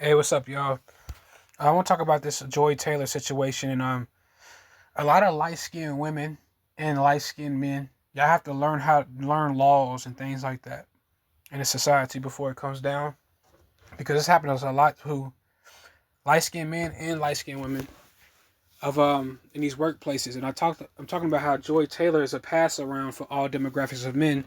Hey, what's up, y'all? I want to talk about this Joy Taylor situation and a lot of light skinned women and light skinned men. Y'all have to learn laws and things like that in a society before it comes down because this happens a lot to light skinned men and light skinned women of in these workplaces. And I'm talking about how Joy Taylor is a pass around for all demographics of men,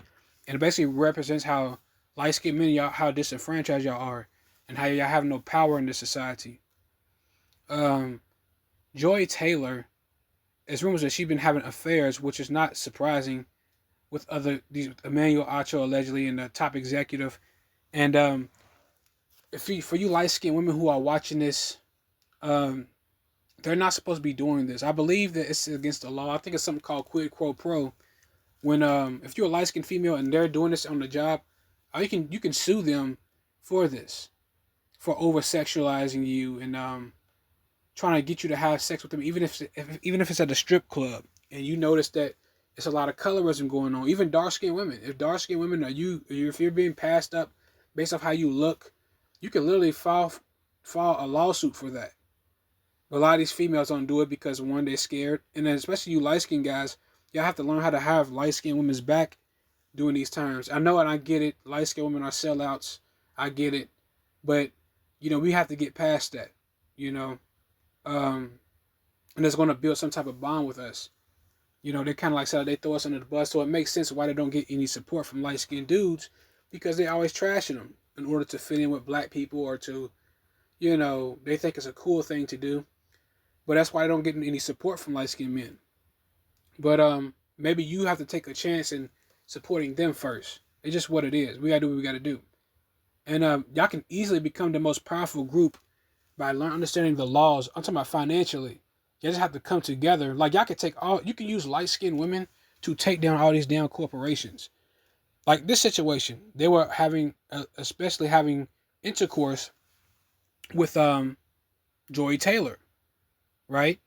and it basically represents how light skinned men y'all how disenfranchised y'all are and how y'all have no power in this society. Um, Joy Taylor, it's rumors that she's been having affairs, which is not surprising, with other these Emmanuel Acho allegedly and the top executive. And if for you light skinned women who are watching this, um, they're not supposed to be doing this. I believe that it's against the law. I think it's something called quid pro quo. When if you're a light skinned female and they're doing this on the job, you can sue them for this, for over sexualizing you and trying to get you to have sex with them, even if it's at a strip club, and you notice that it's a lot of colorism going on. Even dark skinned women. If dark skinned women if you're being passed up based off how you look, you can literally file a lawsuit for that. But a lot of these females don't do it because one, they're scared, and then especially you light skinned guys, y'all have to learn how to have light skinned women's back during these times. I know and I get it. Light skinned women are sellouts. I get it, but we have to get past that. You know, um, and it's going to build some type of bond with us. They kind of like said they throw us under the bus, so it makes sense why they don't get any support from light skinned dudes because they always trashing them in order to fit in with black people or to, they think it's a cool thing to do, but that's why they don't get any support from light skinned men. But maybe you have to take a chance in supporting them first. It's just what it is. We gotta do what we gotta do, and y'all can easily become the most powerful group by understanding the laws. I'm talking about financially. You just have to come together. Like y'all can you can use light skinned women to take down all these damn corporations. Like this situation, they were especially having intercourse with Joy Taylor, right?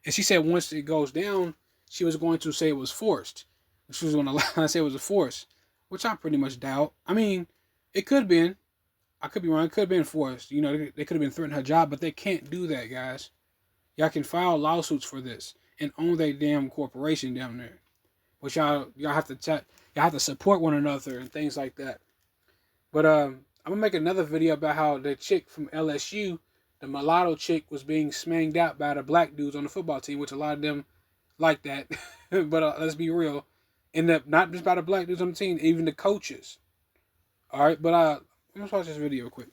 And she said once it goes down, she was going to say it was forced. She was going to lie and say it was a force, which I pretty much doubt. I mean, it could have been. I could be wrong. It could have been forced. They could have been threatening her job, but they can't do that, guys. Y'all can file lawsuits for this and own that damn corporation down there. Which y'all have to y'all have to support one another and things like that. But I'm gonna make another video about how the chick from LSU, the mulatto chick, was being smanged out by the black dudes on the football team, which a lot of them like that. But let's be real, not just by the black dudes on the team, even the coaches. All right, but let's watch this video quick.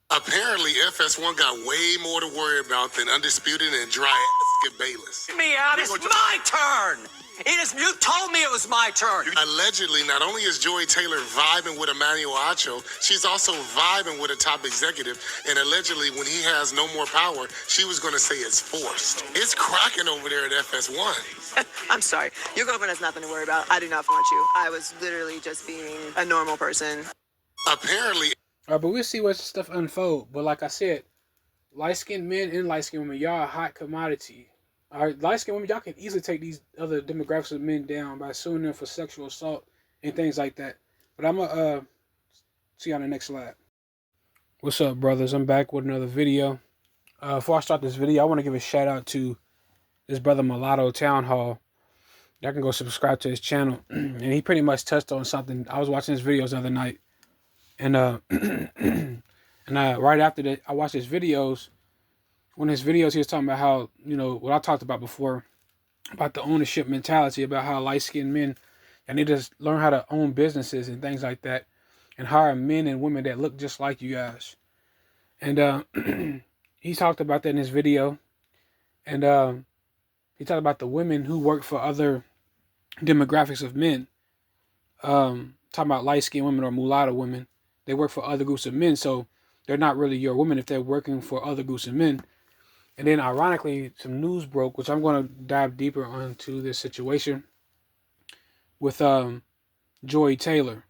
Apparently, FS1 got way more to worry about than Undisputed and dry ass Skip Bayless. Me out. It's my turn. You told me it was my turn. Allegedly, not only is Joy Taylor vibing with Emmanuel Acho, she's also vibing with a top executive. And allegedly, when he has no more power, she was going to say it's forced. It's cracking over there at FS1. I'm sorry. Your girlfriend has nothing to worry about. I do not want you. I was literally just being a normal person. Apparently. All right, but we'll see what stuff unfold. But like I said, light-skinned men and light-skinned women, y'all are a hot commodity. All right, light-skinned women, y'all can easily take these other demographics of men down by suing them for sexual assault and things like that. But I'm going to see you on the next slide. What's up, brothers? I'm back with another video. Before I start this video, I want to give a shout-out to this brother Mulatto Town Hall. Y'all can go subscribe to his channel. And he pretty much touched on something. I was watching his videos the other night. And right after that, I watched his videos. One of his videos, he was talking about how, what I talked about before, about the ownership mentality, about how light-skinned men, and they just learn how to own businesses and things like that, and hire men and women that look just like you guys. And he talked about that in his video. And he talked about the women who work for other demographics of men. Talking about light-skinned women or mulatto women. They work for other groups of men, so they're not really your women if they're working for other groups of men. And then, ironically, some news broke, which I'm going to dive deeper onto this situation with Joy Taylor.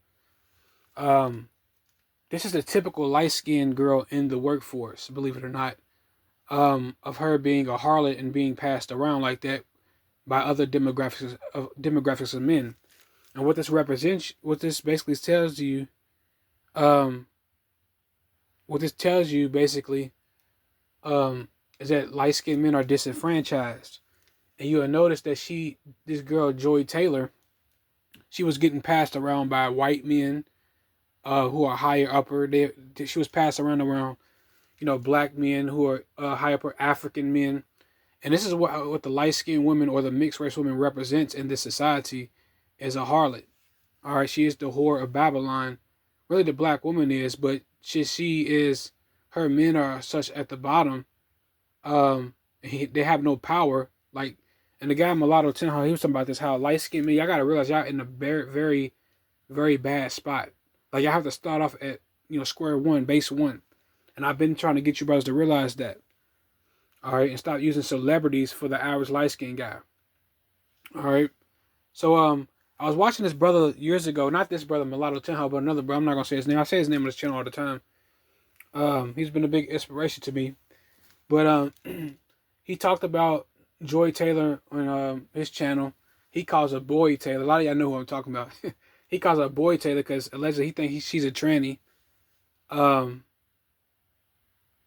This is a typical light-skinned girl in the workforce, believe it or not, of her being a harlot and being passed around like that by other demographics of men. And what this represents, what this basically tells you, what this tells you basically is that light skinned men are disenfranchised. And you will notice that this girl, Joy Taylor, she was getting passed around by white men who are higher upper. She was passed around, black men who are higher upper, African men. And this is what the light skinned woman or the mixed race woman represents in this society as a harlot. All right, she is the whore of Babylon. Really, the black woman is, but she is. Her men are such at the bottom. They have no power. Like, and the guy Mulatto Tenho, he was talking about this. How light skinned men, y'all gotta realize y'all in a very, very, very bad spot. Like y'all have to start off at square one, base one. And I've been trying to get you brothers to realize that. All right, and stop using celebrities for the average light skinned guy. All right. So I was watching this brother years ago, not this brother Mulatto Tenho, but another brother. I'm not gonna say his name. I say his name on this channel all the time. He's been a big inspiration to me. But he talked about Joy Taylor on his channel. He calls her Boy Taylor. A lot of y'all know who I'm talking about. He calls her Boy Taylor because allegedly he thinks she's a tranny.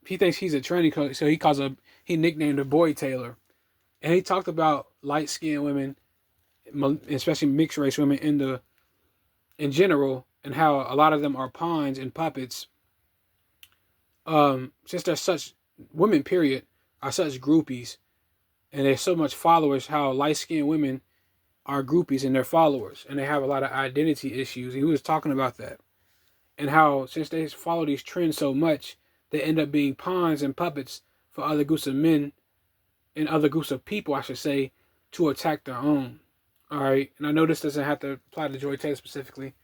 He thinks he's a tranny, so he nicknamed her Boy Taylor. And he talked about light skinned women, especially mixed race women in general, and how a lot of them are pawns and puppets. Since they're such women, period, are such groupies, and there's so much followers, how light skinned women are groupies and they're followers, and they have a lot of identity issues. And he was talking about that, and how since they follow these trends so much, they end up being pawns and puppets for other groups of men and other groups of people, I should say, to attack their own. All right, and I know this doesn't have to apply to Joy Taylor specifically,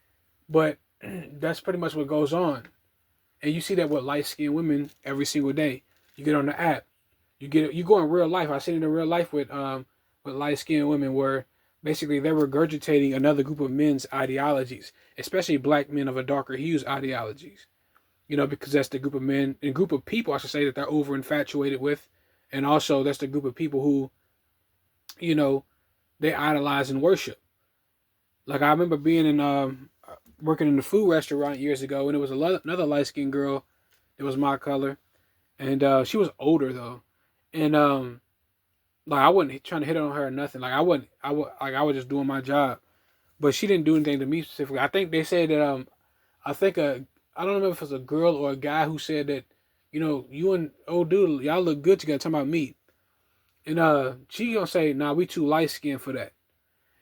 but that's pretty much what goes on. And you see that with light skinned women every single day. You get on the app, you go in real life. I've seen it in real life with light skinned women where basically they're regurgitating another group of men's ideologies, especially black men of a darker hue's ideologies. Because that's the group of men and group of people, I should say, that they're over infatuated with. And also that's the group of people who, they idolize and worship. Like I remember being in working in a food restaurant years ago, and it was another light skinned girl that was my color, and she was older though, and like I wasn't trying to hit on her or nothing. Like I was just doing my job, but she didn't do anything to me specifically. I think they said that I don't know if it's a girl or a guy who said that, you and old dude, y'all look good together. Talking about meat, and she gonna say, nah, we too light skinned for that.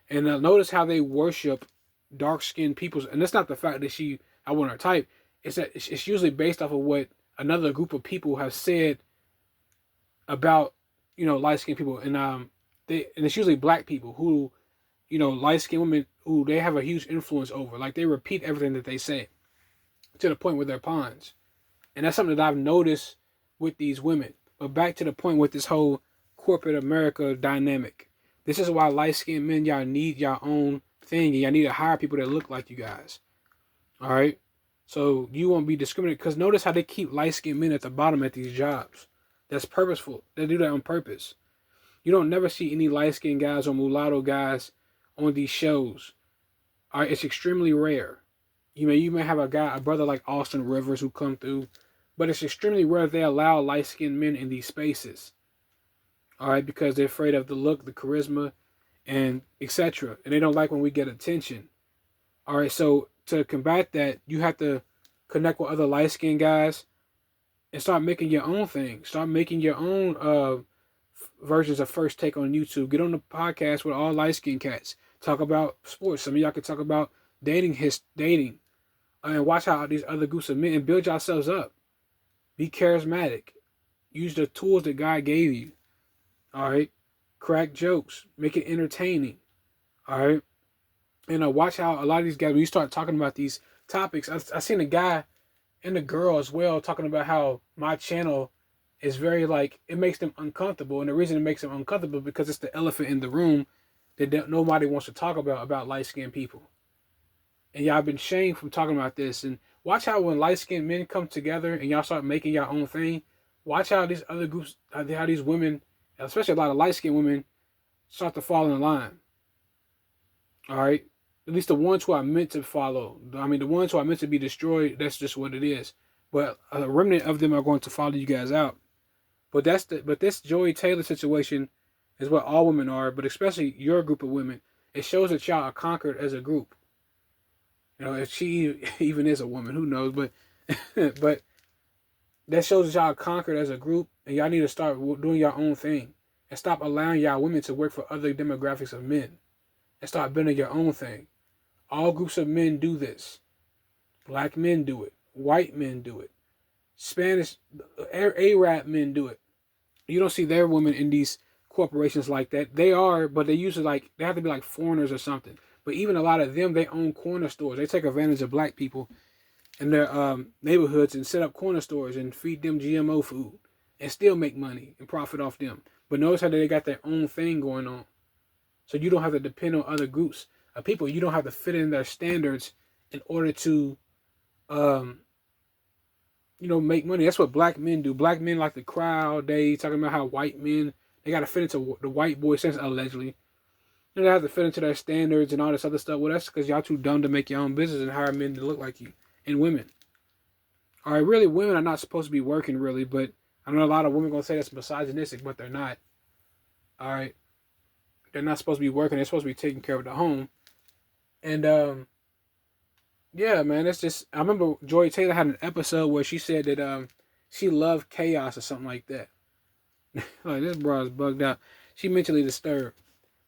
And notice how they worship dark skinned peoples, and that's not the fact that I want her type. It's that it's usually based off of what another group of people have said about light skinned people, and it's usually black people who light skinned women who they have a huge influence over. Like they repeat everything that they say to the point where they're pawns, and that's something that I've noticed with these women. But back to the point with this whole corporate America dynamic. This is why light skinned men, y'all need your own thing, and y'all need to hire people that look like you guys. All right, so you won't be discriminated. Because notice how they keep light skinned men at the bottom at these jobs. That's purposeful. They do that on purpose. You don't never see any light skinned guys or mulatto guys on these shows. All right, it's extremely rare. You may have a brother like Austin Rivers who come through, but it's extremely rare they allow light skinned men in these spaces. All right, because they're afraid of the look, the charisma, and etc. And they don't like when we get attention. All right, so to combat that, you have to connect with other light skinned guys and start making your own thing. Start making your own versions of First Take on YouTube. Get on the podcast with all light skinned cats. Talk about sports. Some of y'all can talk about dating, and watch how these other groups of men and build yourselves up. Be charismatic. Use the tools that God gave you. All right, crack jokes, make it entertaining. All right, and watch how a lot of these guys, when you start talking about these topics, I seen a guy and a girl as well talking about how my channel is very it makes them uncomfortable, and the reason it makes them uncomfortable because it's the elephant in the room that nobody wants to talk about light skinned people. And y'all been shamed from talking about this. And watch how when light skinned men come together and y'all start making your own thing, watch how these other groups, how these women, especially a lot of light skinned women, start to fall in line. All right? At least the ones who are meant to follow. I mean, the ones who are meant to be destroyed, that's just what it is. but a remnant of them are going to follow you guys out. But this Joy Taylor situation is what all women are, but especially your group of women. It shows that y'all are conquered as a group. You know, if she even is a woman, who knows? But but that shows that y'all are conquered as a group, and y'all need to start doing your own thing and stop allowing y'all women to work for other demographics of men and start building your own thing. All groups of men do this. Black men do it. White men do it. Spanish, Arab men do it. You don't see their women in these corporations like that. They are, but they usually they have to be like foreigners or something. But even a lot of them, they own corner stores. They take advantage of black people in their neighborhoods and set up corner stores and feed them GMO food and still make money and profit off them. But notice how they got their own thing going on. So you don't have to depend on other groups of people. You don't have to fit in their standards in order to, make money. That's what black men do. Black men like to cry all day talking about how white men, they got to fit into the white boy sense, allegedly. They have to fit into their standards and all this other stuff. Well, that's because y'all too dumb to make your own business and hire men to look like you. And women. All right, really, women are not supposed to be working, really, but I know a lot of women going to say that's misogynistic, but they're not. All right. They're not supposed to be working. They're supposed to be taking care of the home. And, yeah, man, it's just, I remember Joy Taylor had an episode where she said that she loved chaos or something like that. Like, this bro is bugged out. She mentally disturbed.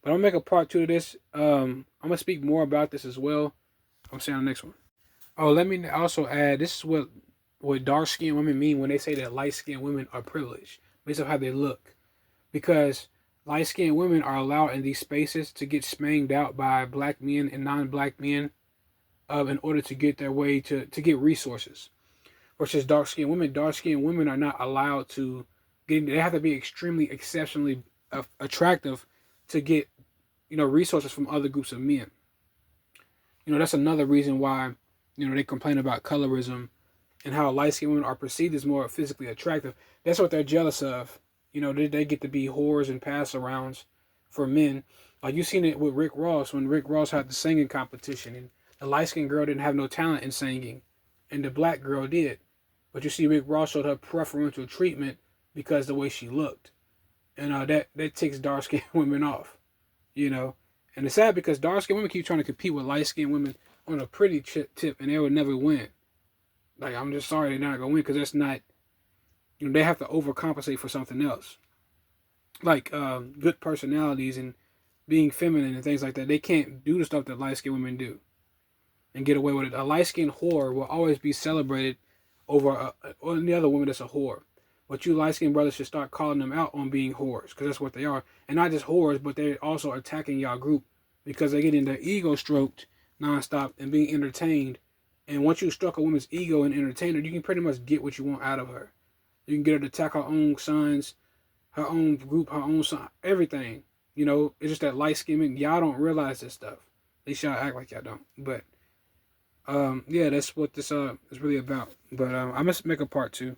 But I'm going to make a part 2 of this. I'm going to speak more about this as well. I'm saying on the next one. Oh, let me also add, this is what dark-skinned women mean when they say that light-skinned women are privileged based on how they look. Because light-skinned women are allowed in these spaces to get smanged out by black men and non-black men in order to get their way to get resources. Versus dark-skinned women are not allowed to get, they have to be extremely, exceptionally attractive to get, resources from other groups of men. That's another reason why, they complain about colorism and how light-skinned women are perceived as more physically attractive. That's what they're jealous of. They get to be whores and pass-arounds for men. Like, you seen it with Rick Ross when Rick Ross had the singing competition, and the light-skinned girl didn't have no talent in singing, and the black girl did. But you see Rick Ross showed her preferential treatment because the way she looked. And that takes dark-skinned women off, And it's sad because dark-skinned women keep trying to compete with light-skinned women on a pretty tip, and they would never win. Like, I'm just sorry they're not going to win because that's not, they have to overcompensate for something else. Like good personalities and being feminine and things like that. They can't do the stuff that light-skinned women do and get away with it. A light-skinned whore will always be celebrated over any other woman that's a whore. But you light-skinned brothers should start calling them out on being whores, because that's what they are. And not just whores, but they're also attacking y'all group because they're getting their ego stroked nonstop and being entertained. And once you struck a woman's ego and entertain her, you can pretty much get what you want out of her. You can get her to attack her own sons, her own group, her own son, everything. It's just that light-skinned men, y'all don't realize this stuff. At least y'all act like y'all don't. But, yeah, that's what this is really about. But I must make a part 2.